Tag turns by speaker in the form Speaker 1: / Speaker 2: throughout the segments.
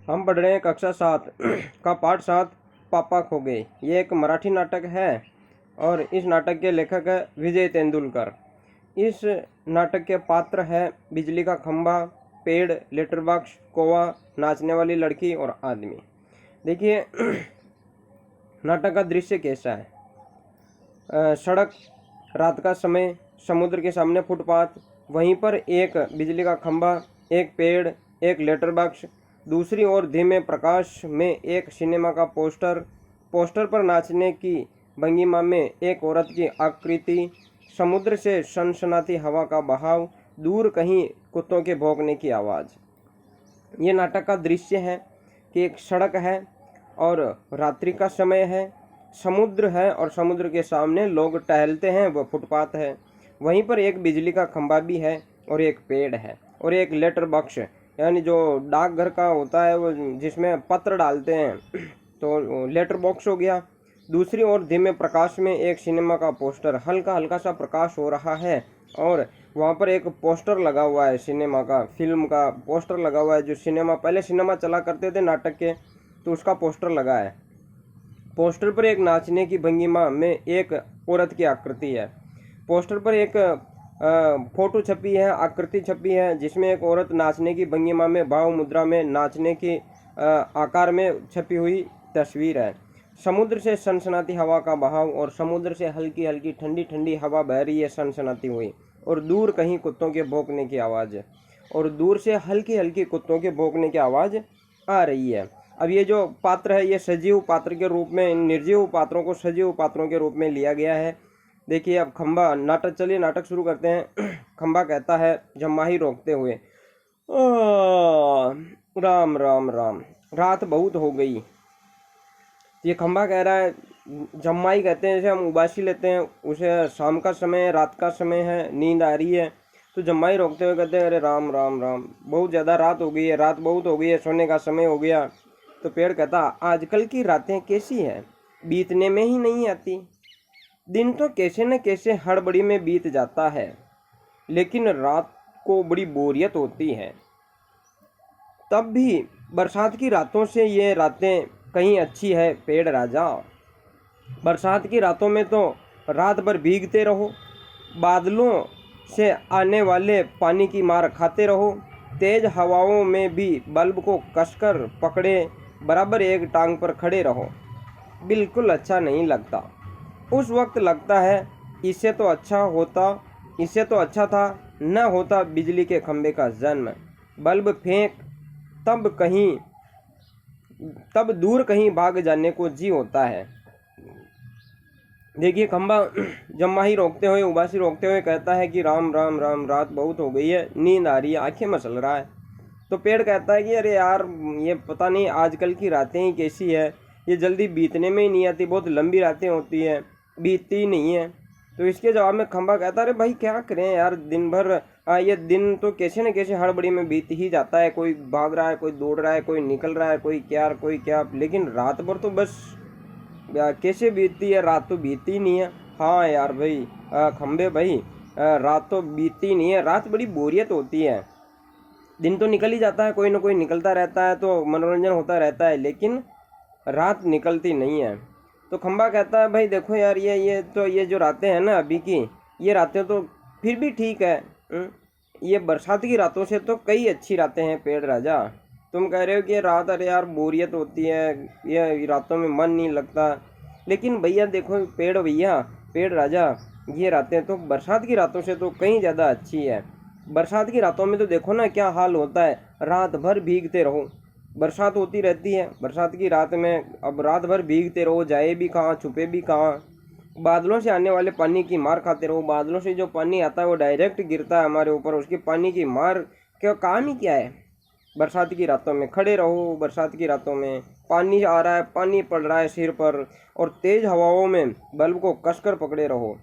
Speaker 1: हम पढ़ रहे हैं कक्षा 7 का पाठ 7 पापा खो गए। ये एक मराठी नाटक है और इस नाटक के लेखक है विजय तेंदुलकर। इस नाटक के पात्र है बिजली का खंभा, पेड़, लेटर बॉक्स, कौवा, नाचने वाली लड़की और आदमी। देखिए नाटक का दृश्य कैसा है। सड़क, रात का समय, समुद्र के सामने फुटपाथ, वहीं पर एक बिजली का खंभा, एक पेड़, एक लेटर बॉक्स, दूसरी ओर धीमे प्रकाश में एक सिनेमा का पोस्टर पर नाचने की भंगिमा में एक औरत की आकृति, समुद्र से सनसनाती हवा का बहाव, दूर कहीं कुत्तों के भौंकने की आवाज़। ये नाटक का दृश्य है कि एक सड़क है और रात्रि का समय है, समुद्र है और समुद्र के सामने लोग टहलते हैं, वह फुटपाथ है। वहीं पर एक बिजली का खंभा भी है और एक पेड़ है और एक लेटर बॉक्स यानी जो डाकघर का होता है वो जिसमें पत्र डालते हैं तो लेटर बॉक्स हो गया। दूसरी ओर धीमे प्रकाश में एक सिनेमा का पोस्टर, हल्का हल्का सा प्रकाश हो रहा है और वहाँ पर एक पोस्टर लगा हुआ है, सिनेमा का, फिल्म का पोस्टर लगा हुआ है। जो पहले सिनेमा चला करते थे नाटक के, तो उसका पोस्टर लगा है। पोस्टर पर एक नाचने की भंगिमा में एक औरत की आकृति है। पोस्टर पर एक फोटो छपी है, आकृति छपी है, जिसमें एक औरत नाचने की भंगिमा में भाव मुद्रा में नाचने की आकार में छपी हुई तस्वीर है। समुद्र से सनसनाती हवा का बहाव और समुद्र से हल्की हल्की ठंडी ठंडी हवा बह रही है सनसनाती हुई, और दूर कहीं कुत्तों के भौंकने की आवाज़, और दूर से हल्की हल्की कुत्तों के भौंकने की आवाज़ आ रही है। अब ये जो पात्र है ये सजीव पात्र के रूप में, निर्जीव पात्रों को सजीव पात्रों के रूप में लिया गया है। देखिए अब खंबा, नाटक शुरू करते हैं। खंबा कहता है जम्माही रोकते हुए, राम राम राम, रात बहुत हो गई। ये खंबा कह रहा है, जम्माई कहते हैं जैसे हम उबासी लेते हैं, उसे शाम का समय, रात का समय है, नींद आ रही है, तो जम्माई रोकते हुए कहते हैं अरे राम राम राम, बहुत ज़्यादा रात हो गई है, रात बहुत हो गई है, सोने का समय हो गया। तो पेड़ कहता आजकल की रातें कैसी है, बीतने में ही नहीं आती। दिन तो कैसे न कैसे हड़बड़ी में बीत जाता है, लेकिन रात को बड़ी बोरियत होती है। तब भी बरसात की रातों से ये रातें कहीं अच्छी है पेड़ राजा। बरसात की रातों में तो रात भर भीगते रहो, बादलों से आने वाले पानी की मार खाते रहो, तेज हवाओं में भी बल्ब को कसकर पकड़े बराबर एक टांग पर खड़े रहो। बिल्कुल अच्छा नहीं लगता। उस वक्त लगता है इससे तो अच्छा था न होता बिजली के खंभे का जन्म। बल्ब फेंक, तब दूर कहीं भाग जाने को जी होता है। देखिए खंबा जम्माही रोकते हुए, उबासी रोकते हुए कहता है कि राम राम राम, रात बहुत हो गई है, नींद आ रही है, आंखें मसल रहा है। तो पेड़ कहता है कि अरे यार, ये पता नहीं आजकल की रातें ही कैसी है, ये जल्दी बीतने में ही नहीं आती, बहुत लंबी रातें होती है, बीतती ही नहीं है। तो इसके जवाब में खंबा कहता है अरे भाई क्या करें यार, दिन भर ये दिन तो कैसे न कैसे हड़बड़ी में बीत ही जाता है। कोई भाग रहा है, कोई दौड़ रहा है, कोई निकल रहा है, कोई क्या, लेकिन रात भर तो बस कैसे बीतती है, रात तो बीतती ही नहीं है। हाँ यार भाई, खंबे भाई, रात तो बीतती नहीं है, रात बड़ी बोरियत होती है। दिन तो निकल ही जाता है, कोई ना कोई निकलता रहता है तो मनोरंजन होता रहता है, लेकिन रात निकलती नहीं है। तो खंबा कहता है भाई देखो यार, ये जो रातें हैं ना अभी की, ये रातें तो फिर भी ठीक है, ये बरसात की रातों से तो कई अच्छी रातें हैं पेड़ राजा। तुम कह रहे हो कि ये रात अरे यार बोरियत होती है, ये रातों में मन नहीं लगता, लेकिन भैया देखो पेड़ राजा, ये रातें तो बरसात की रातों से तो कहीं ज़्यादा अच्छी है। बरसात की रातों में तो देखो ना क्या हाल होता है, रात भर भीगते रहो, बरसात होती रहती है बरसात की रात में, अब रात भर भीगते रहो, जाए भी कहाँ, छुपे भी कहाँ, बादलों से आने वाले पानी की मार खाते रहो। बादलों से जो पानी आता है वो डायरेक्ट गिरता है हमारे ऊपर, उसकी पानी की मार क्या काम ही क्या है। बरसात की रातों में खड़े रहो, बरसात की रातों में पानी आ रहा है, पानी पड़ रहा है सिर पर, और तेज़ हवाओं में बल्ब को कसकर पकड़े रहो।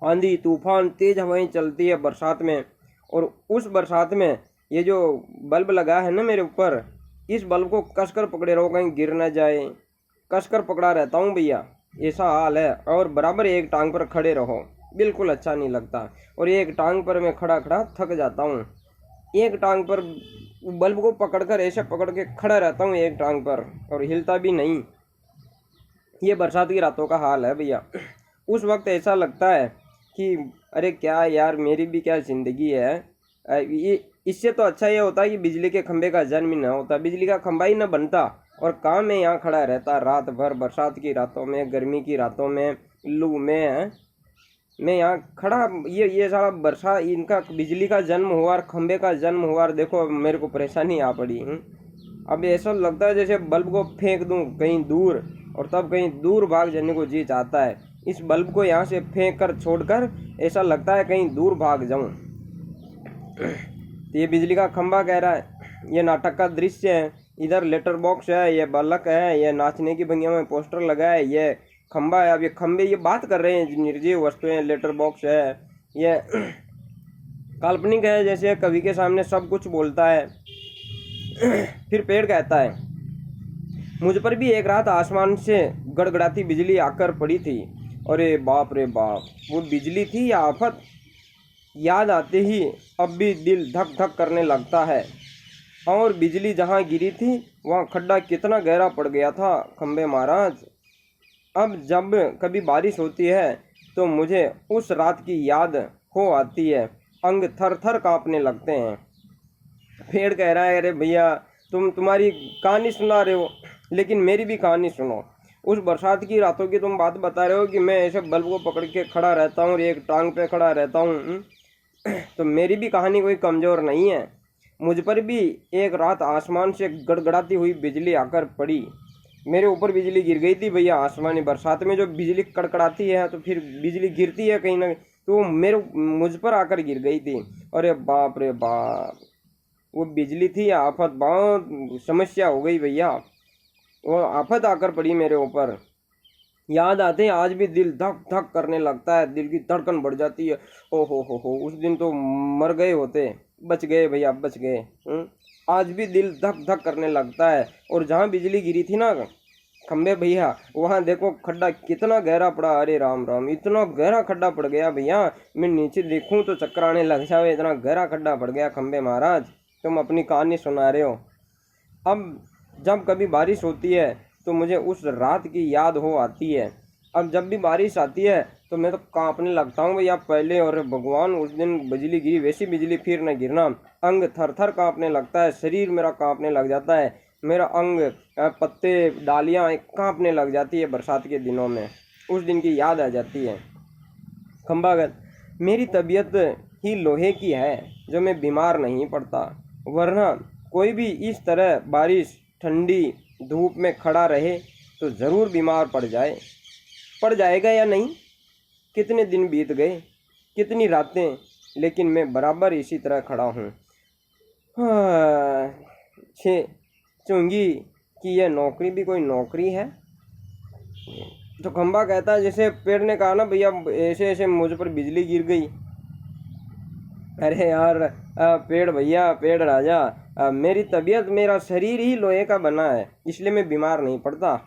Speaker 1: आंधी तूफान तेज़ हवाएं चलती है बरसात में, और उस बरसात में ये जो बल्ब लगा है ना मेरे ऊपर, इस बल्ब को कसकर पकड़े रहो, कहीं गिर ना जाए। कसकर पकड़ा रहता हूँ भैया, ऐसा हाल है। और बराबर एक टांग पर खड़े रहो, बिल्कुल अच्छा नहीं लगता, और एक टांग पर मैं खड़ा खड़ा थक जाता हूँ। एक टांग पर बल्ब को पकड़कर ऐसे पकड़ के खड़ा रहता हूँ एक टांग पर और हिलता भी नहीं। ये बरसात की रातों का हाल है भैया। उस वक्त ऐसा लगता है कि अरे क्या यार, मेरी भी क्या ज़िंदगी है। ये इससे तो अच्छा ये होता है कि बिजली के खंभे का जन्म ही ना होता, बिजली का खंभा ही ना बनता और काम में यहाँ खड़ा रहता रात भर, बरसात की रातों में, गर्मी की रातों में, लू में। मैं यहाँ खड़ा, ये सारा बरसा इनका बिजली का जन्म हुआ और खंभे का जन्म हुआ और देखो मेरे को परेशानी आ पड़ी। अब ऐसा लगता है जैसे बल्ब को फेंक दूं कहीं दूर और तब कहीं दूर भाग जाने को जी चाहता है। इस बल्ब को यहाँ से फेंक कर छोड़कर ऐसा लगता है कहीं दूर भाग जाऊं। तो ये बिजली का खंभा कह रहा है, ये नाटक का दृश्य है, इधर लेटर बॉक्स है, ये बल्क है, ये नाचने की भंगिया में पोस्टर लगा है, ये खंभा है। अब ये खंभे ये बात कर रहे हैं, निर्जीव वस्तुएं, लेटर बॉक्स है, ये काल्पनिक है, जैसे कवि के सामने सब कुछ बोलता है। फिर पेड़ कहता है, मुझ पर भी एक रात आसमान से गड़गड़ाती बिजली आकर पड़ी थी। अरे बाप रे बाप, वो बिजली थी या आफत? याद आते ही अब भी दिल धक धक करने लगता है। और बिजली जहाँ गिरी थी वहाँ खड्डा कितना गहरा पड़ गया था खंबे महाराज। अब जब कभी बारिश होती है तो मुझे उस रात की याद हो आती है, अंग थर थर कांपने लगते हैं। पेड़ कह रहा है, अरे भैया तुम्हारी कहानी सुना रहे हो, लेकिन मेरी भी कहानी सुनो। उस बरसात की रातों की तुम बात बता रहे हो कि मैं ऐसे बल्ब को पकड़ के खड़ा रहता हूँ और एक टांग पे खड़ा रहता हूँ, तो मेरी भी कहानी कोई कमज़ोर नहीं है। मुझ पर भी एक रात आसमान से गड़गड़ाती हुई बिजली आकर पड़ी। मेरे ऊपर बिजली गिर गई थी भैया। आसमानी बरसात में जो बिजली कड़कड़ाती है तो फिर बिजली गिरती है कहीं ना, तो मुझ पर आकर गिर गई थी। अरे बाप रे बाप, वो बिजली थी या आफत? बहुत समस्या हो गई भैया, वो आफत आकर पड़ी मेरे ऊपर। याद आते हैं आज भी दिल धक धक करने लगता है, दिल की धड़कन बढ़ जाती है। ओ हो, उस दिन तो मर गए होते, बच गए भैया, बच गए। आज भी दिल धक धक करने लगता है। और जहाँ बिजली गिरी थी ना खंबे भैया, वहाँ देखो खड्डा कितना गहरा पड़ा। अरे राम राम, इतना गहरा खड्डा पड़ गया भैया, मैं नीचे देखूं तो चक्कर आने लग जावे, इतना गहरा खड्डा पड़ गया खंबे महाराज। तुम अपनी कहानी सुना रहे हो। अब जब कभी बारिश होती है तो मुझे उस रात की याद हो आती है। अब जब भी बारिश आती है तो मैं तो कांपने लगता हूँ भैया पहले, और भगवान उस दिन बिजली गिरी वैसी बिजली फिर न गिरना। अंग थर थर कांपने लगता है, शरीर मेरा कांपने लग जाता है, मेरा अंग, पत्ते, डालियाँ कांपने लग जाती है बरसात के दिनों में। उस दिन की याद आ जाती है। खंभागत, मेरी तबीयत ही लोहे की है जो मैं बीमार नहीं पड़ता, वरना कोई भी इस तरह बारिश, ठंडी धूप में खड़ा रहे तो ज़रूर बीमार पड़ जाएगा या नहीं। कितने दिन बीत गए, कितनी रातें, लेकिन मैं बराबर इसी तरह खड़ा हूँ। छे चुंगी कि यह नौकरी भी कोई नौकरी है। तो खंबा कहता है, जैसे पेड़ ने कहा ना भैया, ऐसे ऐसे मुझ पर बिजली गिर गई। अरे यार पेड़ भैया, पेड़ राजा, मेरी तबीयत, मेरा शरीर ही लोहे का बना है, इसलिए मैं बीमार नहीं पड़ता।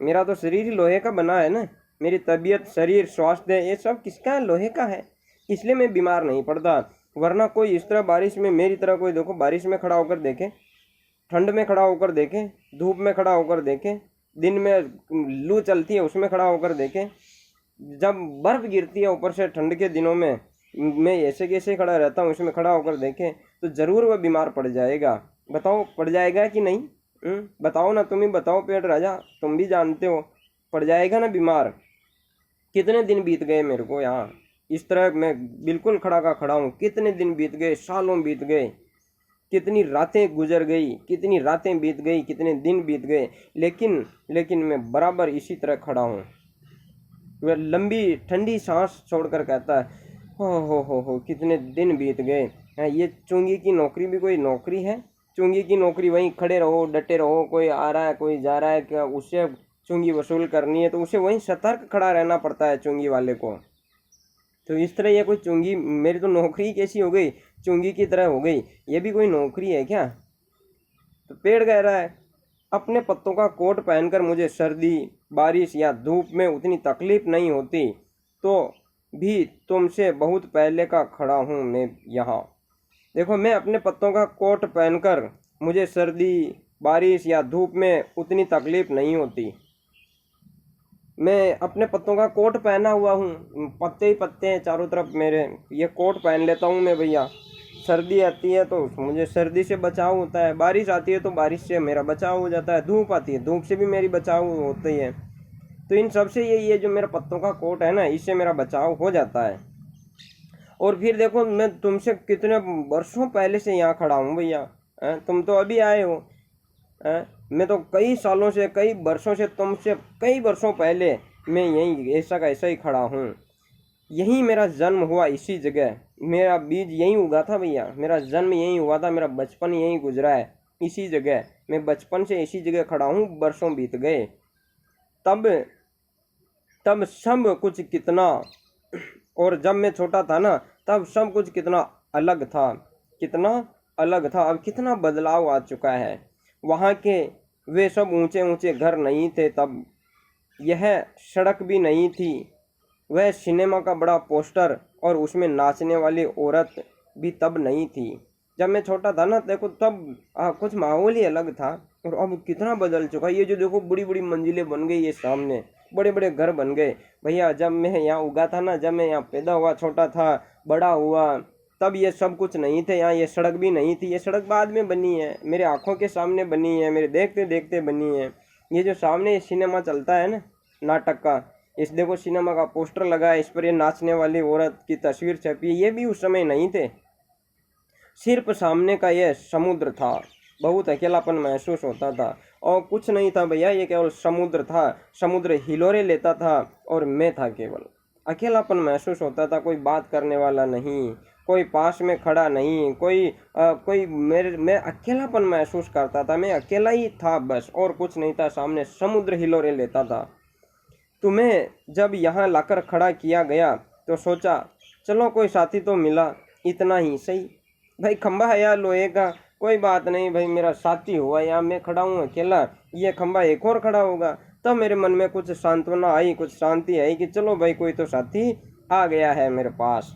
Speaker 1: मेरा तो शरीर ही लोहे का बना है ना, मेरी तबीयत, शरीर, स्वास्थ्य, ये सब किसका है? लोहे का है, इसलिए मैं बीमार नहीं पड़ता। वरना कोई इस तरह बारिश में मेरी तरह कोई देखो बारिश में खड़ा होकर देखे, ठंड में खड़ा होकर देखे, धूप में खड़ा होकर देखे, दिन में लू चलती है उसमें खड़ा होकर देखे, जब बर्फ़ गिरती है ऊपर से ठंड के दिनों में मैं ऐसे कैसे खड़ा रहता हूँ, इसमें खड़ा होकर देखें तो ज़रूर वह बीमार पड़ जाएगा। बताओ पड़ जाएगा कि नहीं? बताओ ना, तुम ही बताओ पेड़ राजा, तुम भी जानते हो, पड़ जाएगा ना बीमार। कितने दिन बीत गए मेरे को यहाँ, इस तरह मैं बिल्कुल खड़ा का खड़ा हूँ। कितने दिन बीत गए, सालों बीत गए, कितनी रातें गुजर गई, कितनी रातें बीत गई, कितने दिन बीत गए, लेकिन मैं बराबर इसी तरह खड़ा हूँ। वह लंबी ठंडी सांस छोड़कर कहता है, हो कितने दिन बीत गए। ये चुंगी की नौकरी भी कोई नौकरी है? चुंगी की नौकरी वहीं खड़े रहो, डटे रहो, कोई आ रहा है कोई जा रहा है, क्या उससे चुंगी वसूल करनी है तो उसे वहीं सतर्क खड़ा रहना पड़ता है चुंगी वाले को। तो इस तरह ये कोई चुंगी, मेरी तो नौकरी कैसी हो गई, चुंगी की तरह हो गई, ये भी कोई नौकरी है क्या? तो पेड़ कह रहा है, अपने पत्तों का कोट पहनकर मुझे सर्दी, बारिश या धूप में उतनी तकलीफ नहीं होती, तो भी तुमसे बहुत पहले का खड़ा हूँ मैं यहाँ। देखो, मैं अपने पत्तों का कोट पहनकर मुझे सर्दी, बारिश या धूप में उतनी तकलीफ नहीं होती। मैं अपने पत्तों का कोट पहना हुआ हूँ, पत्ते ही पत्ते हैं चारों तरफ मेरे, ये कोट पहन लेता हूँ मैं भैया। सर्दी आती है तो मुझे सर्दी से बचाव होता है, बारिश आती है तो बारिश से मेरा बचाव हो जाता है, धूप आती है धूप से भी मेरी बचाव होती है। तो इन सब से यही है, जो मेरा पत्तों का कोट है ना, इससे मेरा बचाव हो जाता है। और फिर देखो, मैं तुमसे कितने वर्षों पहले से यहाँ खड़ा हूँ भैया, तुम तो अभी आए हो। मैं तो कई सालों से, कई वर्षों से, तुमसे कई वर्षों पहले मैं यहीं ऐसा का ऐसा ही खड़ा हूँ। यहीं मेरा जन्म हुआ, इसी जगह मेरा बीज यहीं उगा था भैया, मेरा जन्म यहीं हुआ था, मेरा बचपन यहीं गुजरा है इसी जगह। मैं बचपन से इसी जगह खड़ा हूँ, वर्षों बीत गए। तब तब सब कुछ कितना, और जब मैं छोटा था ना, तब सब कुछ कितना अलग था, कितना अलग था। अब कितना बदलाव आ चुका है। वहाँ के वे सब ऊंचे ऊंचे घर नहीं थे तब, यह सड़क भी नहीं थी, वह सिनेमा का बड़ा पोस्टर और उसमें नाचने वाली औरत भी तब नहीं थी। जब मैं छोटा था ना, देखो तब कुछ माहौल ही अलग था। और अब कितना बदल चुका है। ये जो देखो, बड़ी बड़ी मंजिलें बन गई, ये सामने बड़े बड़े घर बन गए भैया। जब मैं यहाँ उगा था ना, जब मैं यहाँ पैदा हुआ, छोटा था, बड़ा हुआ, तब ये सब कुछ नहीं थे। यहाँ ये सड़क भी नहीं थी, ये सड़क बाद में बनी है, मेरे आंखों के सामने बनी है, मेरे देखते देखते बनी है। ये जो सामने सिनेमा चलता है ना, नाटक का, इस देखो सिनेमा का पोस्टर लगा है, इस पर ये नाचने वाली औरत की तस्वीर छपी है। ये भी उस समय नहीं थे। सिर्फ सामने का यह समुद्र था, बहुत अकेलापन महसूस होता था। और कुछ नहीं था भैया, ये केवल समुद्र था। समुद्र हिलोरे लेता था और मैं था केवल। अकेलापन महसूस होता था, कोई बात करने वाला नहीं, कोई पास में खड़ा नहीं, कोई मैं अकेलापन महसूस करता था। मैं अकेला ही था बस, और कुछ नहीं था। सामने समुद्र हिलोरे लेता था। तुम्हें जब यहाँ लाकर खड़ा किया गया तो सोचा, चलो कोई साथी तो मिला, इतना ही सही। भाई खंबा है यार लोहे का, कोई बात नहीं भाई, मेरा साथी हुआ, यहाँ मैं खड़ा हूँ अकेला, ये खंबा एक और खड़ा होगा। तब मेरे मन में कुछ सांत्वना आई, कुछ शांति आई कि चलो भाई, कोई तो साथी आ गया है मेरे पास,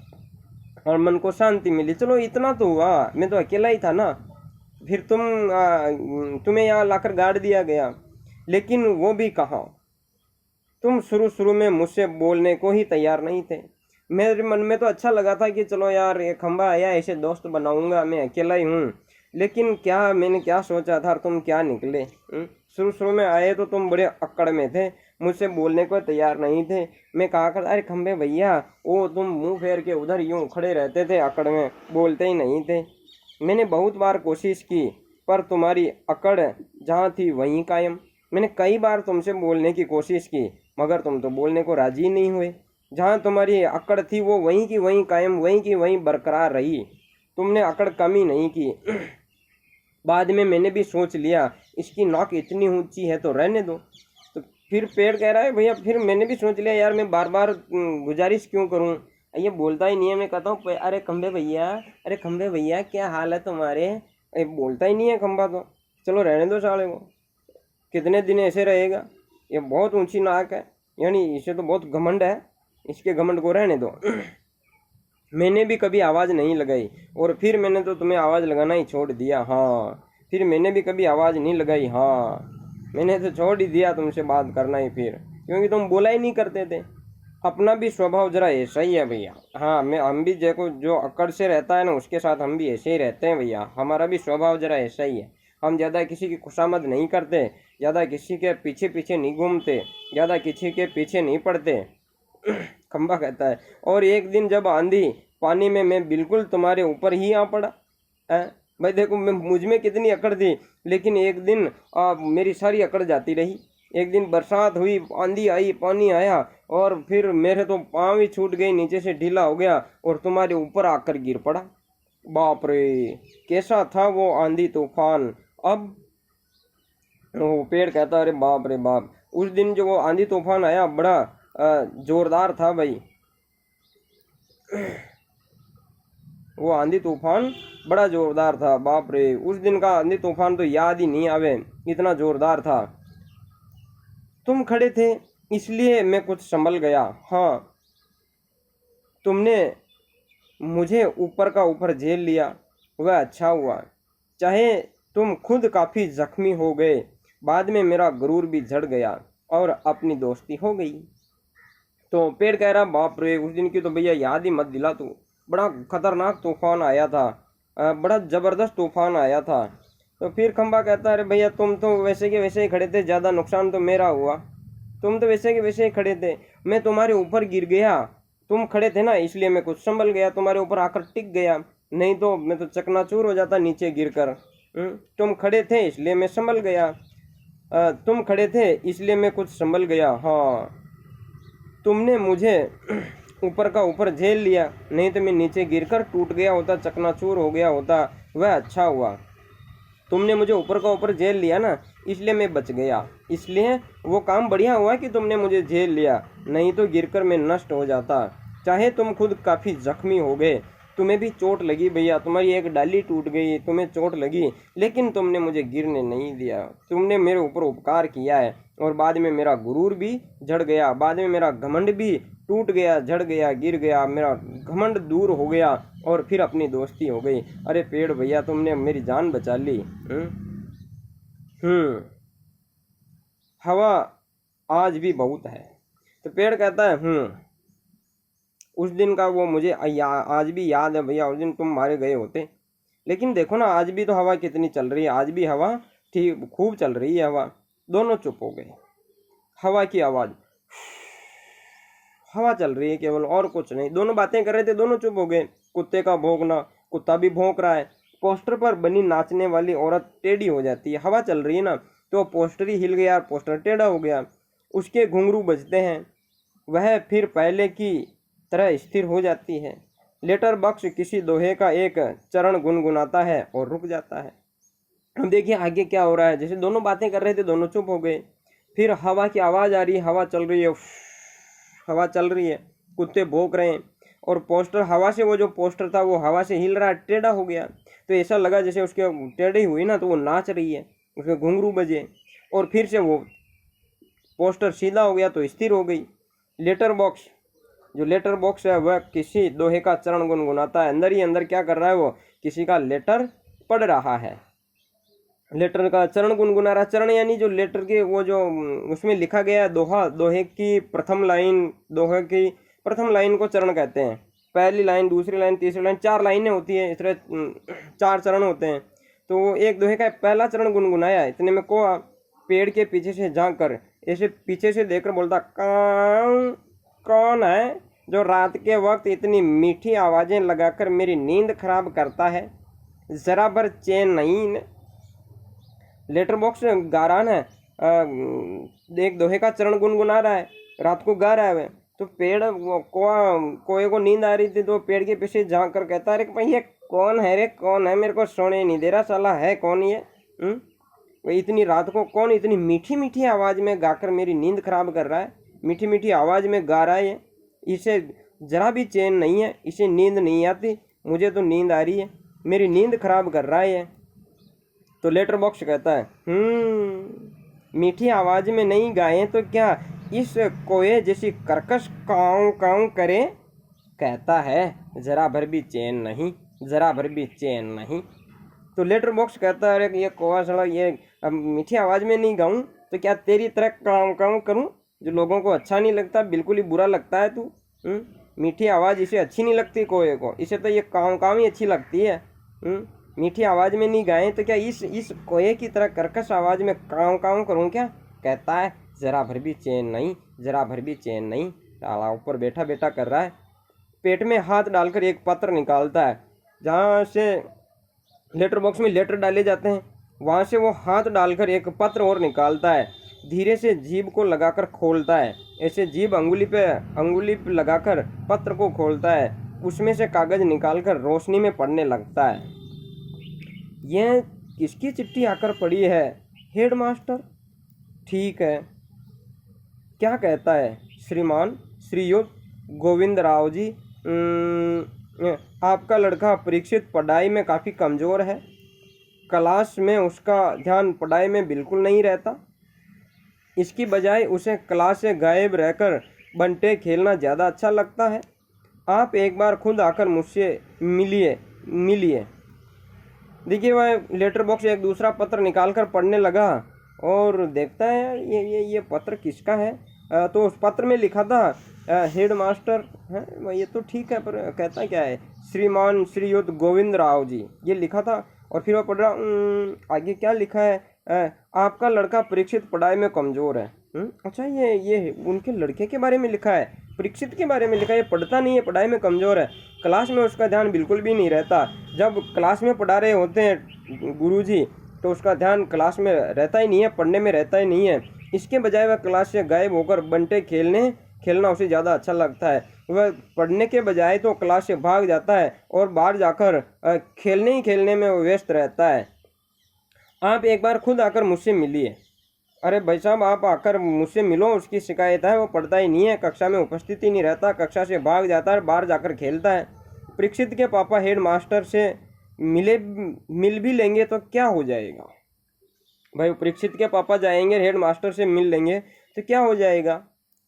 Speaker 1: और मन को शांति मिली। चलो इतना तो हुआ, मैं तो अकेला ही था ना। फिर तुम्हें यहाँ लाकर गाड़ दिया गया, लेकिन वो भी कहाँ। तुम शुरू शुरू में मुझसे बोलने को ही तैयार नहीं थे। मेरे मन में तो अच्छा लगा था कि चलो यार, ये खंबा आया, ऐसे दोस्त बनाऊंगा, मैं अकेला ही हूँ। लेकिन क्या मैंने क्या सोचा था, तुम क्या निकले। शुरू शुरू में आए तो तुम बड़े अक्कड़ में थे, मुझसे बोलने को तैयार नहीं थे। मैं कहा कर, अरे खंबे भैया, वो तुम मुंह फेर के उधर यूं खड़े रहते थे अकड़ में, बोलते ही नहीं थे। मैंने बहुत बार कोशिश की, पर तुम्हारी अकड़ जहाँ थी वहीं कायम। मैंने कई बार तुमसे बोलने की कोशिश की, मगर तुम तो बोलने को राजी नहीं हुए। जहाँ तुम्हारी अकड़ थी वो वहीं की वहीं कायम, वहीं की वहीं बरकरार रही, तुमने अकड़ कमी नहीं की। बाद में मैंने भी सोच लिया, इसकी नाक इतनी ऊंची है तो रहने दो। तो फिर पेड़ कह रहा है भैया, फिर मैंने भी सोच लिया यार, मैं बार बार गुजारिश क्यों करूं, ये बोलता ही नहीं है। मैं कहता हूँ, अरे खंबे भैया, अरे खंबे भैया, क्या हाल है तुम्हारे। बोलता ही नहीं है खंबा, तो चलो रहने दो साले को, कितने दिन ऐसे रहेगा। ये बहुत ऊंची नाक है, यानी इसे तो बहुत घमंड है, इसके घमंड को रहने दो। मैंने भी कभी आवाज़ नहीं लगाई, और फिर मैंने तो तुम्हें आवाज़ लगाना ही छोड़ दिया। हाँ, फिर मैंने भी कभी आवाज़ नहीं लगाई। हाँ, मैंने तो छोड़ ही दिया तुमसे बात करना ही, फिर क्योंकि तुम बोला ही नहीं करते थे। अपना भी स्वभाव जरा ऐसा ही है भैया। हाँ, हम भी देखो, जो अकड़ से रहता है ना, उसके साथ हम भी ऐसे ही रहते हैं भैया। हमारा भी स्वभाव जरा ऐसा ही है। हम ज़्यादा किसी की खुशामद नहीं करते, ज़्यादा किसी के पीछे पीछे नहीं घूमते, ज़्यादा किसी के पीछे नहीं पड़ते। खंबा कहता है। और एक दिन जब आंधी पानी में मैं बिल्कुल तुम्हारे ऊपर ही आ पड़ा है। भाई देखो, मैं मुझ में कितनी अकड़ थी, लेकिन एक दिन मेरी सारी अकड़ जाती रही। एक दिन बरसात हुई, आंधी आई, पानी आया, और फिर मेरे तो पाँव ही छूट गई, नीचे से ढीला हो गया और तुम्हारे ऊपर आकर गिर पड़ा। बाप रे, कैसा था वो आंधी तूफान। अब वो पेड़ कहता, अरे बाप रे बाप, उस दिन जो वो आंधी तूफान आया, बड़ा जोरदार था भाई। वो आंधी तूफान बड़ा जोरदार था, बाप रे। उस दिन का आंधी तूफान तो याद ही नहीं आवे, इतना जोरदार था। तुम खड़े थे इसलिए मैं कुछ संभल गया। हाँ, तुमने मुझे ऊपर का ऊपर झेल लिया, वह अच्छा हुआ, चाहे तुम खुद काफ़ी जख्मी हो गए, बाद में मेरा गुरूर भी झड़ गया और अपनी दोस्ती हो गई। तो पेड़ कह रहा, बाप रे, उस दिन की तो भैया याद ही मत दिला तू, बड़ा खतरनाक तूफान आया था, बड़ा ज़बरदस्त तूफान आया था। तो फिर खंबा कहता है, अरे भैया तुम तो वैसे के वैसे ही खड़े थे, ज़्यादा नुकसान तो मेरा हुआ, तुम तो वैसे के वैसे ही खड़े थे, मैं तुम्हारे ऊपर गिर गया, तुम खड़े थे ना इसलिए मैं कुछ संभल गया, तुम्हारे ऊपर आकर टिक गया, नहीं तो मैं तो चकनाचूर हो जाता नीचे गिरकर। तुम खड़े थे इसलिए मैं संभल गया, तुम खड़े थे इसलिए मैं कुछ संभल गया। हाँ, तुमने मुझे ऊपर का ऊपर झेल लिया, नहीं तो मैं नीचे गिरकर टूट गया होता, चकनाचूर हो गया होता। वह अच्छा हुआ, तुमने मुझे ऊपर का ऊपर झेल लिया ना, इसलिए मैं बच गया, इसलिए वो काम बढ़िया हुआ कि तुमने मुझे झेल लिया, नहीं तो गिरकर मैं नष्ट हो जाता। चाहे तुम खुद काफ़ी जख्मी हो गए, तुम्हें भी चोट लगी भैया, तुम्हारी एक डाली टूट गई, तुम्हें चोट लगी, लेकिन तुमने मुझे गिरने नहीं दिया, तुमने मेरे ऊपर उपकार किया है। और बाद में मेरा गुरूर भी झड़ गया, बाद में मेरा घमंड भी टूट गया, झड़ गया, गिर गया, मेरा घमंड दूर हो गया और फिर अपनी दोस्ती हो गई। अरे पेड़ भैया, तुमने मेरी जान बचा ली। हवा आज भी बहुत है। तो पेड़ कहता है, उस दिन का वो मुझे आज भी याद है भैया, उस दिन तुम मारे गए होते, लेकिन देखो ना आज भी तो हवा कितनी चल रही है, आज भी हवा ठीक खूब चल रही है हवा। दोनों चुप हो गए, हवा की आवाज़, हवा चल रही है केवल, और कुछ नहीं। दोनों बातें कर रहे थे, दोनों चुप हो गए। कुत्ते का भौंकना, कुत्ता भी भौंक रहा है। पोस्टर पर बनी नाचने वाली औरत टेढ़ी हो जाती है, हवा चल रही है ना, तो पोस्टर ही हिल गया, पोस्टर टेढ़ा हो गया। उसके घुंघरू बजते हैं, वह फिर पहले की तरह स्थिर हो जाती है। लेटर बॉक्स किसी दोहे का एक चरण गुनगुनाता है और रुक जाता है। अब देखिए आगे क्या हो रहा है। जैसे दोनों बातें कर रहे थे, दोनों चुप हो गए, फिर हवा की आवाज़ आ रही है, हवा चल रही है, हवा चल रही है, कुत्ते भौंक रहे हैं, और पोस्टर हवा से, वो जो पोस्टर था वो हवा से हिल रहा है, टेढ़ा हो गया। तो ऐसा लगा जैसे उसके टेढ़ी हुई ना, तो वो नाच रही है, उसके घुंघरू बजे, और फिर से वो पोस्टर सीधा हो गया तो स्थिर हो गई। लेटर बॉक्स, जो लेटर बॉक्स है वह किसी दोहे का चरण गुनगुनाता है। अंदर ही अंदर क्या कर रहा है, वो किसी का लेटर पढ़ रहा है, लेटर का चरण गुनगुना रहा। चरण यानी जो लेटर के वो जो उसमें लिखा गया दोहा, दोहे की प्रथम लाइन, दोहे की प्रथम लाइन को चरण कहते हैं। पहली लाइन, दूसरी लाइन, तीसरी लाइन, 4 लाइनें होती है, इस तरह 4 चरण होते हैं। तो वो एक दोहे का पहला चरण गुनगुनाया, इतने में को पेड़ के पीछे से झांक कर ऐसे पीछे से देखकर बोलता, कौन है जो रात के वक्त इतनी मीठी आवाज़ें लगाकर मेरी नींद खराब करता है, ज़रा भर चैन नहीं। लेटर बॉक्स गारान है, एक दोहे का चरण गुनगुना रहा है, रात को गा रहा है। तो पेड़ कोए को नींद आ रही थी, तो पेड़ के पीछे झांक कर कहता है, अरे भाई ये कौन है रे, कौन है, मेरे को सोने नहीं दे रहा, साला है कौन ये? इतनी रात को कौन इतनी मीठी मीठी आवाज़ में गाकर मेरी नींद खराब कर रहा है, मीठी मीठी आवाज़ में गा रहा है, इसे ज़रा भी चैन नहीं है, इसे नींद नहीं आती, मुझे तो नींद आ रही है, मेरी नींद खराब कर रहा है। तो लेटर बॉक्स कहता है, मीठी आवाज़ में नहीं गाएं तो क्या इस कोए जैसी कर्कश काऊ काऊ करे, कहता है ज़रा भर भी चैन नहीं, ज़रा भर भी चैन नहीं। तो लेटर बॉक्स कहता है, अरे ये कोआ सड़ा, ये अब मीठी आवाज़ में नहीं गाऊं तो क्या तेरी तरह काऊ काऊ करूं, जो लोगों को अच्छा नहीं लगता, बिल्कुल ही बुरा लगता है तू। मीठी आवाज़ इसे अच्छी नहीं लगती कोए को, इसे तो ये काऊ काऊ ही अच्छी लगती है। मीठी आवाज़ में नहीं गाएं तो क्या इस कोए की तरह कर्कश आवाज़ में काऊ काऊ करूं क्या, कहता है ज़रा भर भी चैन नहीं, ज़रा भर भी चैन नहीं। ताला ऊपर बैठा बैठा कर रहा है, पेट में हाथ डालकर एक पत्र निकालता है, जहाँ से लेटर बॉक्स में लेटर डाले जाते हैं, वहाँ से वो हाथ डालकर एक पत्र और निकालता है, धीरे से जीभ को लगाकर खोलता है, ऐसे जीभ अंगुली पे लगाकर पत्र को खोलता है, उसमें से कागज़ निकालकर रोशनी में पढ़ने लगता है। यह किसकी चिट्ठी आकर पड़ी है हेडमास्टर? ठीक है, क्या कहता है? श्रीमान श्रीयुत गोविंद राव जी, आपका लड़का परीक्षित पढ़ाई में काफ़ी कमज़ोर है, क्लास में उसका ध्यान पढ़ाई में बिल्कुल नहीं रहता, इसकी बजाय उसे क्लास से गायब रहकर बंटे खेलना ज़्यादा अच्छा लगता है। आप एक बार खुद आकर मुझसे मिलिए। देखिए वह लेटर बॉक्स एक दूसरा पत्र निकाल कर पढ़ने लगा और देखता है यार ये पत्र किसका है। तो उस पत्र में लिखा था हेड मास्टर है, ये तो ठीक है, पर कहता क्या है, श्रीमान श्रीयुत गोविंद राव जी, ये लिखा था। और फिर वो पढ़ रहा आगे क्या लिखा है, आपका लड़का परीक्षित पढ़ाई में कमज़ोर है। अच्छा ये उनके लड़के के बारे में लिखा है, परीक्षित के बारे में लिखा है। ये पढ़ता नहीं है, पढ़ाई में कमज़ोर है, क्लास में उसका ध्यान बिल्कुल भी नहीं रहता। जब क्लास में पढ़ा रहे होते हैं गुरुजी तो उसका ध्यान क्लास में रहता ही नहीं है, पढ़ने में रहता ही नहीं है। इसके बजाय वह क्लास से गायब होकर बंटे खेलना उसे ज़्यादा अच्छा लगता है। वह पढ़ने के बजाय तो क्लास से भाग जाता है और बाहर जाकर खेलने में वो व्यस्त रहता है। आप एक बार खुद आकर मुझसे मिलिए। अरे भाई साहब आप आकर मुझसे मिलो, उसकी शिकायत है वो पढ़ता ही नहीं है, कक्षा में उपस्थित ही नहीं रहता, कक्षा से भाग जाता है, बाहर जाकर खेलता है। परीक्षित के पापा हेड मास्टर से मिल भी लेंगे तो क्या हो जाएगा भाई, परीक्षित के पापा जाएंगे हेड मास्टर से मिल लेंगे तो क्या हो जाएगा।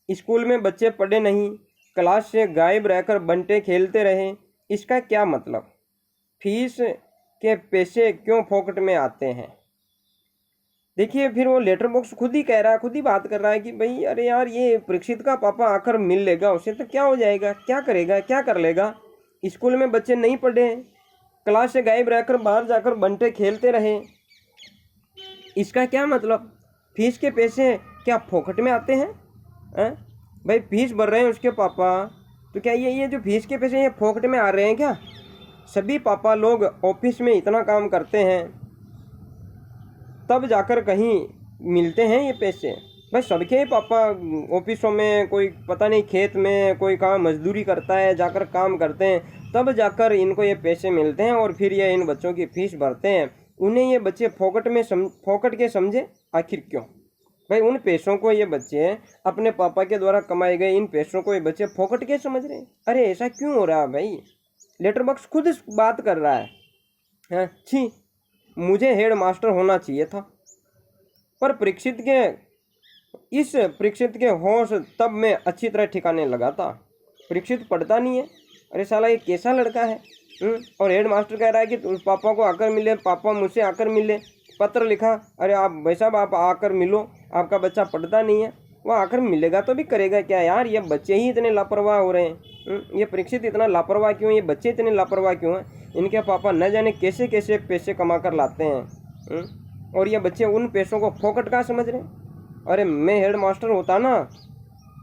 Speaker 1: स्कूल में बच्चे पढ़े नहीं, क्लास से गायब रहकर बंटे खेलते रहे, इसका क्या मतलब। फीस के पैसे क्यों फोकट में आते हैं। देखिए फिर वो लेटर बॉक्स खुद ही कह रहा है, खुद ही बात कर रहा है कि भाई अरे यार ये परीक्षित का पापा आकर मिल लेगा उसे तो क्या हो जाएगा, क्या करेगा, क्या कर लेगा। स्कूल में बच्चे नहीं पढ़े, क्लास से गायब रहकर बाहर जाकर बंटे खेलते रहे, इसका क्या मतलब। फीस के पैसे क्या फोकट में आते हैं, भाई फीस भर रहे हैं उसके पापा, तो क्या ये जो फीस के पैसे ये फोकट में आ रहे हैं क्या। सभी पापा लोग ऑफिस में इतना काम करते हैं तब जाकर कहीं मिलते हैं ये पैसे। भाई सबके पापा ऑफिसों में, कोई पता नहीं खेत में कोई काम मजदूरी करता है, जाकर काम करते हैं तब जाकर इनको ये पैसे मिलते हैं और फिर ये इन बच्चों की फीस भरते हैं। उन्हें ये बच्चे फोकट के समझे आखिर क्यों। भाई उन पैसों को ये बच्चे अपने पापा के द्वारा कमाए गए इन पैसों को ये बच्चे फोकट के समझ रहे हैं। अरे ऐसा क्यों हो रहा है भाई, लेटर बॉक्स खुद इस बात कर रहा है। छी, मुझे हेड मास्टर होना चाहिए था। पर परीक्षित के होश तब मैं अच्छी तरह ठिकाने लगा था। परीक्षित पढ़ता नहीं है, अरे साला ये कैसा लड़का है। और हेड मास्टर कह रहा है कि पापा को आकर मिले, पापा मुझसे आकर मिले, पत्र लिखा। अरे आप भाई साहब आप आकर मिलो, आपका बच्चा पढ़ता नहीं है। वो आकर मिलेगा तो भी करेगा क्या यार, ये बच्चे ही इतने लापरवाह हो रहे हैं। ये परीक्षित इतना लापरवाह क्यों, ये बच्चे इतने लापरवाह क्यों हैं। इनके पापा न जाने कैसे कैसे पैसे कमा कर लाते हैं और ये बच्चे उन पैसों को फोकट का समझ रहे हैं। अरे मैं हेड मास्टर होता ना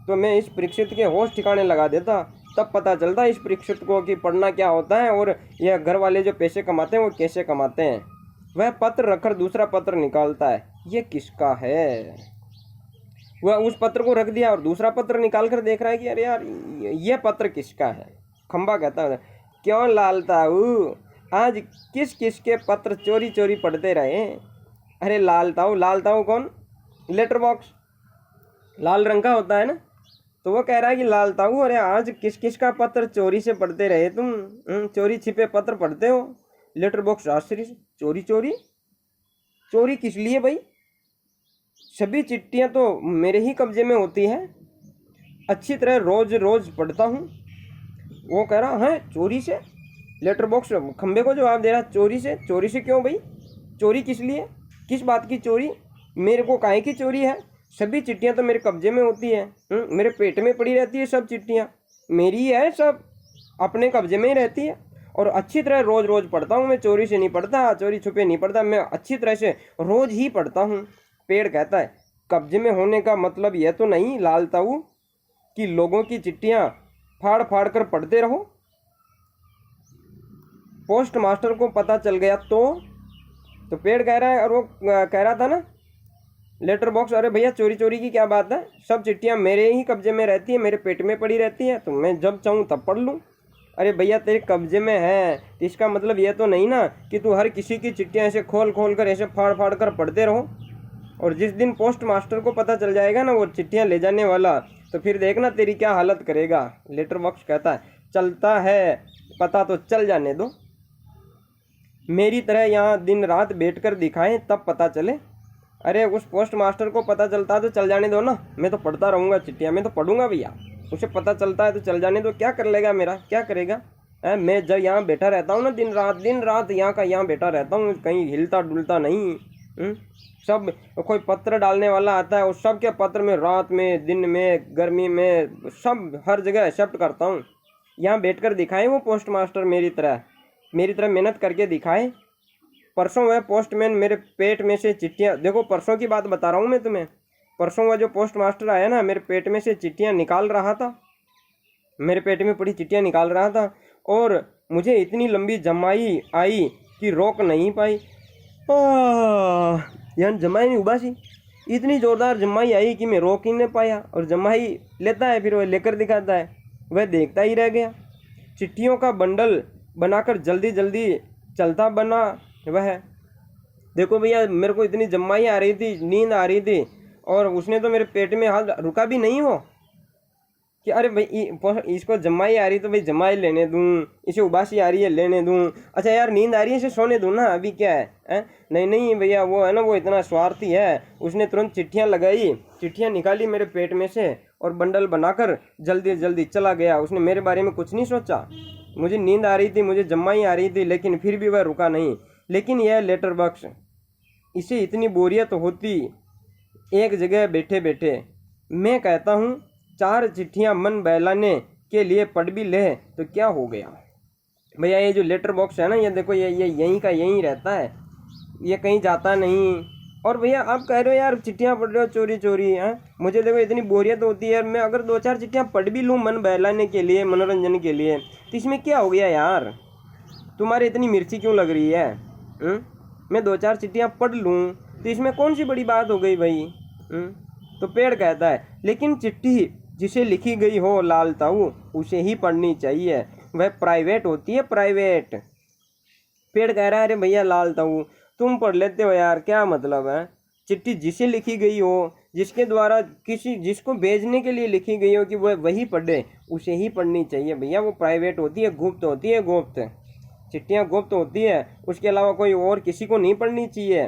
Speaker 1: तो मैं इस परीक्षित के होश ठिकाने लगा देता, तब पता चलता इस परीक्षित को कि पढ़ना क्या होता है और यह घर वाले जो पैसे कमाते हैं वो कैसे कमाते हैं। वह पत्र रखकर दूसरा पत्र निकालता है, ये किसका है। वह उस पत्र को रख दिया और दूसरा पत्र निकाल कर देख रहा है कि अरे यार ये पत्र किसका है। खंबा कहता है क्यों लालताऊ, आज किस किस के पत्र चोरी चोरी पढ़ते रहे। अरे लालताऊ कौन, लेटर बॉक्स लाल रंग का होता है ना, तो वो कह रहा है कि लालताऊ अरे आज किस किस का पत्र चोरी से पढ़ते रहे तुम, चोरी छिपे पत्र पढ़ते हो। लेटर बॉक्स आश्चर्य, चोरी किस लिए भाई, सभी चिट्ठियां तो मेरे ही कब्जे में होती है, अच्छी तरह रोज रोज पढ़ता हूँ। वो कह रहा है चोरी से, लेटर बॉक्स खंबे को जवाब दे रहा, चोरी से क्यों भाई, चोरी किस लिए, किस बात की चोरी, मेरे को काहे की चोरी है। सभी चिट्ठियां तो मेरे कब्जे में होती है, मेरे पेट में पड़ी रहती है, सब चिट्ठियां मेरी है, सब अपने कब्जे में ही रहती है और अच्छी तरह रोज रोज पढ़ता हूँ मैं, चोरी से नहीं पढ़ता, चोरी छुपे नहीं पढ़ता, मैं अच्छी तरह से रोज ही पढ़ता हूँ। पेड़ कहता है कब्जे में होने का मतलब यह तो नहीं लालताऊ कि लोगों की चिट्ठियां फाड़ फाड़ कर पढ़ते रहो। पोस्ट मास्टर को पता चल गया तो पेड़ कह रहा है, और वो कह रहा था ना लेटर बॉक्स, अरे भैया चोरी की क्या बात है, सब चिट्ठियां मेरे ही कब्जे में रहती है, मेरे पेट में पड़ी रहती है, तो मैं जब चाहूँ तब पढ़ लूँ। अरे भैया तेरे कब्जे में है तो इसका मतलब यह तो नहीं ना कि तू हर किसी की चिट्ठियां ऐसे खोल कर ऐसे फाड़ फाड़ कर पढ़ते रहो। और जिस दिन पोस्ट मास्टर को पता चल जाएगा ना वो चिट्ठियां ले जाने वाला, तो फिर देखना तेरी क्या हालत करेगा। लेटर बॉक्स कहता है चलता है पता तो चल जाने दो, मेरी तरह यहाँ दिन रात बैठकर दिखाएं तब पता चले। अरे उस पोस्ट मास्टर को पता चलता है तो चल जाने दो ना, मैं तो पढ़ता रहूँगा चिट्ठियाँ, मैं तो पढ़ूंगा भैया, उसे पता चलता है तो चल जाने दो, क्या कर लेगा मेरा, क्या करेगा। है। मैं जब यहाँ बैठा रहता हूँ ना, दिन रात यहाँ का यहाँ बैठा रहता हूँ, कहीं हिलता डुलता नहीं। सब कोई पत्र डालने वाला आता है, उस सब के पत्र में रात में, दिन में, गर्मी में, सब हर जगह एक्सेप्ट करता हूँ। यहाँ बैठकर दिखाए वो पोस्ट मास्टर मेरी तरह मेहनत करके दिखाए। परसों वह पोस्टमैन मेरे पेट में से चिट्ठियाँ, देखो परसों की बात बता रहा हूँ मैं तुम्हें, परसों वह जो पोस्ट मास्टर आया ना, मेरे पेट में से चिट्ठियाँ निकाल रहा था, मेरे पेट में पड़ी चिट्ठियाँ निकाल रहा था, और मुझे इतनी लंबी जमाई आई कि रोक नहीं पाई। यानी जमाई नहीं उबासी, इतनी ज़ोरदार जमाई आई कि मैं रोक ही नहीं पाया। और जमाई लेता है, फिर वह लेकर दिखाता है, वह देखता ही रह गया। चिट्ठियों का बंडल बनाकर जल्दी जल्दी चलता बना वह। देखो भैया, मेरे को इतनी जमाई आ रही थी, नींद आ रही थी, और उसने तो मेरे पेट में हाथ रुका भी नहीं हो कि अरे भाई इसको जमाई आ रही तो भाई जमाई लेने दूँ, इसे उबासी आ रही है लेने दूँ, अच्छा यार नींद आ रही है इसे सोने दूँ ना, अभी क्या है? नहीं भैया, वो है ना, वो इतना स्वार्थी है, उसने तुरंत चिट्ठियाँ लगाई, चिट्ठियाँ निकाली मेरे पेट में से और बंडल बनाकर जल्दी जल्दी चला गया। उसने मेरे बारे में कुछ नहीं सोचा। मुझे नींद आ रही थी, मुझे जमाई आ रही थी, लेकिन फिर भी वह रुका नहीं। लेकिन यह लेटर बॉक्स, इसे इतनी बोरियत होती एक जगह बैठे बैठे। मैं कहता हूँ 4 चिट्ठियाँ मन बहलाने के लिए पढ़ भी ले तो क्या हो गया। भैया ये जो लेटर बॉक्स है ना, ये देखो, ये यहीं का यहीं रहता है, ये कहीं जाता नहीं। और भैया आप कह रहे हो यार चिट्ठियाँ पढ़ रहे हो चोरी चोरी, हैं? मुझे देखो इतनी बोरियत होती है, मैं अगर 2-4 चिट्ठियाँ पढ़ भी लूँ मन बहलाने के लिए, मनोरंजन के लिए, तो इसमें क्या हो गया यार? तुम्हारे इतनी मिर्ची क्यों लग रही है? मैं 2-4 चिट्ठियाँ पढ़ लूँ तो इसमें कौन सी बड़ी बात हो गई भाई? तो पेड़ कहता है, लेकिन चिट्ठी जिसे लिखी गई हो लाल ताऊ, उसे ही पढ़नी चाहिए, वह प्राइवेट होती है, प्राइवेट। पेड़ कह रहा है, अरे भैया लाल ताऊ तुम पढ़ लेते हो यार, क्या मतलब है? चिट्ठी जिसे लिखी गई हो, जिसके द्वारा जिसको भेजने के लिए लिखी गई हो कि वह वही पढ़े, उसे ही पढ़नी चाहिए भैया, वो प्राइवेट होती है, गुप्त होती है, गुप्त। चिट्ठियाँ गुप्त होती है, उसके अलावा कोई और किसी को नहीं पढ़नी चाहिए,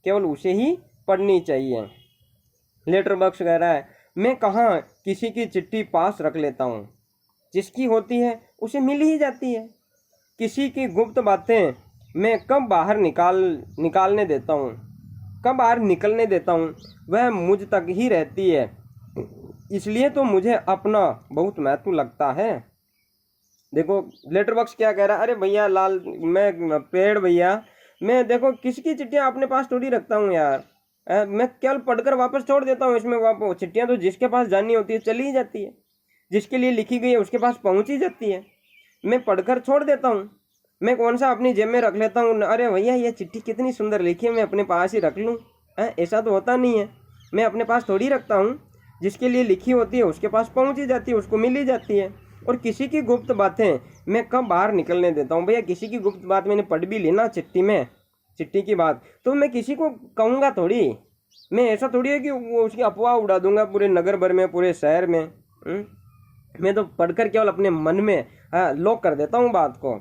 Speaker 1: केवल उसे ही पढ़नी चाहिए। लेटर बॉक्स कह रहा है, मैं कहाँ किसी की चिट्ठी पास रख लेता हूँ, जिसकी होती है उसे मिल ही जाती है। किसी की गुप्त बातें मैं कब बाहर निकालने देता हूँ, कब बाहर निकलने देता हूँ, वह मुझ तक ही रहती है, इसलिए तो मुझे अपना बहुत महत्व लगता है। देखो लेटर बॉक्स क्या कह रहा है, अरे भैया लाल, मैं पेड़ भैया, मैं देखो किसकी चिट्ठियाँ अपने पास थोड़ी रखता हूँ यार, मैं केवल पढ़कर वापस छोड़ देता हूँ। इसमें वापस चिट्ठियाँ तो जिसके पास जानी होती है चली ही जाती है, जिसके लिए लिखी गई है उसके पास पहुँच ही जाती है, मैं पढ़कर छोड़ देता हूँ। मैं कौन सा अपनी जेब में रख लेता हूँ, अरे भैया ये चिट्ठी कितनी सुंदर लिखी है, मैं अपने पास ही रख लूँ? ऐसा तो होता नहीं है, मैं अपने पास थोड़ी रखता हूँ, जिसके लिए लिखी होती है उसके पास पहुँच ही जाती है, उसको मिल ही जाती है। और किसी की गुप्त बातें मैं कब बाहर निकलने देता हूँ? भैया किसी की गुप्त बात मैंने पढ़ भी ली ना चिट्ठी में, चिट्ठी की बात, तो मैं किसी को कहूँगा थोड़ी, मैं ऐसा थोड़ी है कि वो उसकी अफवाह उड़ा दूंगा पूरे नगर भर में, पूरे शहर में। मैं तो पढ़कर केवल अपने मन में लॉक कर देता हूँ, बात को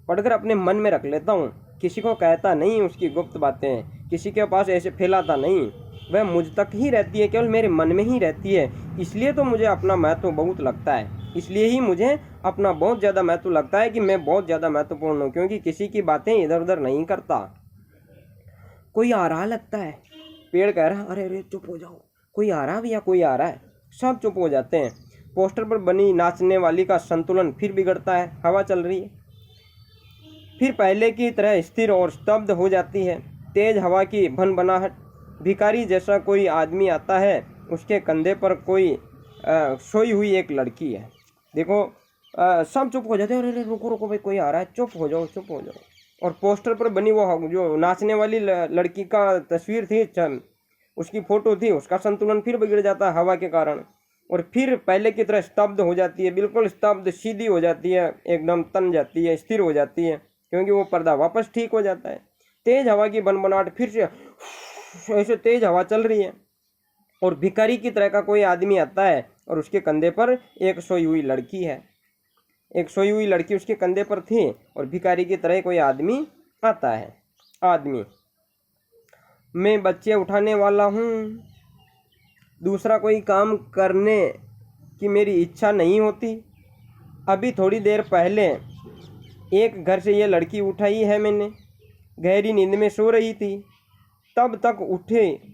Speaker 1: पढ़कर अपने मन में रख लेता हूँ, किसी को कहता नहीं उसकी गुप्त बातें, किसी के पास ऐसे फैलाता नहीं, वह मुझ तक ही रहती है, केवल मेरे मन में ही रहती है। इसलिए तो मुझे अपना महत्व बहुत लगता है, इसलिए ही मुझे अपना बहुत ज़्यादा महत्व लगता है कि मैं बहुत ज़्यादा महत्वपूर्ण हूँ, क्योंकि किसी की बातें इधर उधर नहीं करता। कोई आ रहा लगता है, पेड़ कह रहा, अरे अरे चुप हो जाओ, कोई आ रहा भैया, कोई आ रहा है। सब चुप हो जाते हैं। पोस्टर पर बनी नाचने वाली का संतुलन फिर बिगड़ता है, हवा चल रही है, फिर पहले की तरह स्थिर और स्तब्ध हो जाती है। तेज हवा की भनभनाहट, भिखारी जैसा कोई आदमी आता है, उसके कंधे पर कोई सोई हुई एक लड़की है। देखो सब चुप हो जाते हैं, अरे रुको रुको भाई, कोई आ रहा है, चुप हो जाओ, चुप हो जाओ। और पोस्टर पर बनी वो जो नाचने वाली लड़की का तस्वीर थी, उसकी फोटो थी, उसका संतुलन फिर बिगड़ जाता है हवा के कारण, और फिर पहले की तरह स्तब्ध हो जाती है, बिल्कुल स्तब्ध, सीधी हो जाती है, एकदम तन जाती है, स्थिर हो जाती है, क्योंकि वो पर्दा वापस ठीक हो जाता है। तेज हवा की बनबनाहट, फिर से ऐसे तेज हवा चल रही है, और भिखारी की तरह का कोई आदमी आता है, और उसके कंधे पर एक सोई हुई लड़की है। एक सोई हुई लड़की उसके कंधे पर थी, और भिखारी की तरह कोई आदमी आता है। आदमी, मैं बच्चे उठाने वाला हूँ, दूसरा कोई काम करने की मेरी इच्छा नहीं होती। अभी थोड़ी देर पहले एक घर से ये लड़की उठाई है मैंने, गहरी नींद में सो रही थी, तब तक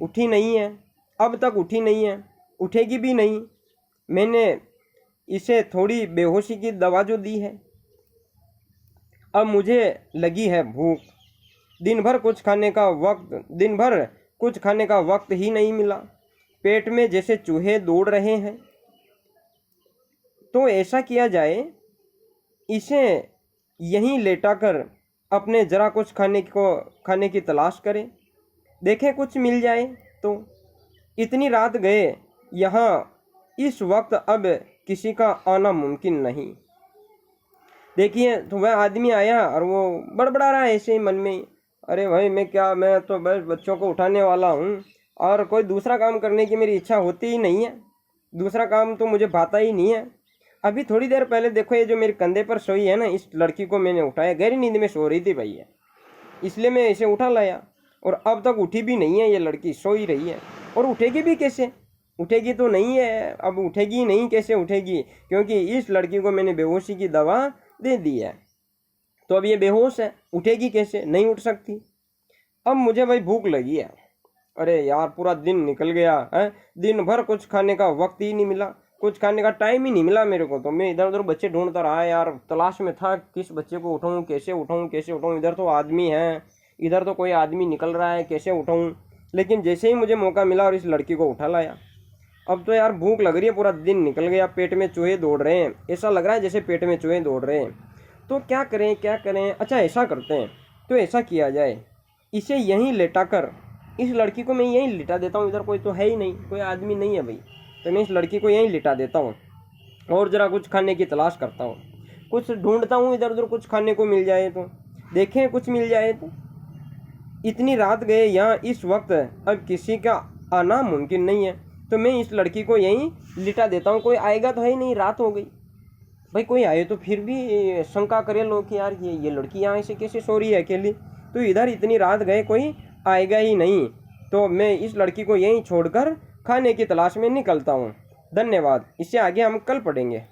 Speaker 1: उठी नहीं है, अब तक उठी नहीं है, उठेगी भी नहीं। मैंने इसे थोड़ी बेहोशी की दवा जो दी है, अब मुझे लगी है भूख। दिन भर कुछ खाने का वक्त ही नहीं मिला। पेट में जैसे चूहे दौड़ रहे हैं। तो ऐसा किया जाए, इसे यहीं लेटाकर अपने जरा कुछ खाने की तलाश करें, देखें कुछ मिल जाए तो। इतनी रात गए यहाँ, इस वक्त अब किसी का आना मुमकिन नहीं। देखिए तो वह आदमी आया और वो बड़बड़ा रहा है ऐसे ही मन में ही, अरे भाई मैं तो बस बच्चों को उठाने वाला हूँ और कोई दूसरा काम करने की मेरी इच्छा होती ही नहीं है, दूसरा काम तो मुझे भाता ही नहीं है। अभी थोड़ी देर पहले देखो, ये जो मेरे कंधे पर सोई है ना, इस लड़की को मैंने उठाया, गहरी नींद में सो रही थी भैया, इसलिए मैं इसे उठा लाया और अब तक उठी भी नहीं है। ये लड़की सो ही रही है और उठेगी भी कैसे? उठेगी तो नहीं है, अब उठेगी ही नहीं, कैसे उठेगी? क्योंकि इस लड़की को मैंने बेहोशी की दवा दे दी है, तो अब ये बेहोश है, उठेगी कैसे? नहीं उठ सकती। अब मुझे भाई भूख लगी है, अरे यार पूरा दिन निकल गया है, दिन भर कुछ खाने का वक्त ही नहीं मिला, कुछ खाने का टाइम ही नहीं मिला मेरे को। तो मैं इधर उधर बच्चे ढूंढता रहा यार, तलाश में था किस बच्चे को उठाऊं, कैसे उठाऊं। इधर तो आदमी है, इधर तो कोई आदमी निकल रहा है, कैसे उठाऊं। लेकिन जैसे ही मुझे मौका मिला और इस लड़की को उठा लाया। अब तो यार भूख लग रही है, पूरा दिन निकल गया, पेट में चूहे दौड़ रहे हैं, ऐसा लग रहा है जैसे पेट में चूहे दौड़ रहे हैं। तो क्या करें? अच्छा ऐसा करते हैं, तो ऐसा किया जाए, इसे यहीं लेटा कर, इस लड़की को मैं यहीं लिटा देता हूँ। इधर कोई तो है ही नहीं, कोई आदमी नहीं है भाई, तो मैं इस लड़की को यहीं लिटा देता हूँ और ज़रा कुछ खाने की तलाश करता हूँ, कुछ ढूंढता हूँ इधर उधर, कुछ खाने को मिल जाए तो, देखें कुछ मिल जाए तो। इतनी रात गए यहाँ, इस वक्त अब किसी का आना मुमकिन नहीं है, तो मैं इस लड़की को यहीं लिटा देता हूँ। कोई आएगा तो है ही नहीं, रात हो गई भाई, कोई आए तो फिर भी शंका करे लोग कि यार ये लड़की यहाँ से कैसे सो रही है अकेली। तो इधर इतनी रात गए, कोई आएगा ही नहीं, तो मैं इस लड़की को यहीं छोड़कर खाने की तलाश में निकलता हूँ। धन्यवाद, इससे आगे हम कल पढ़ेंगे।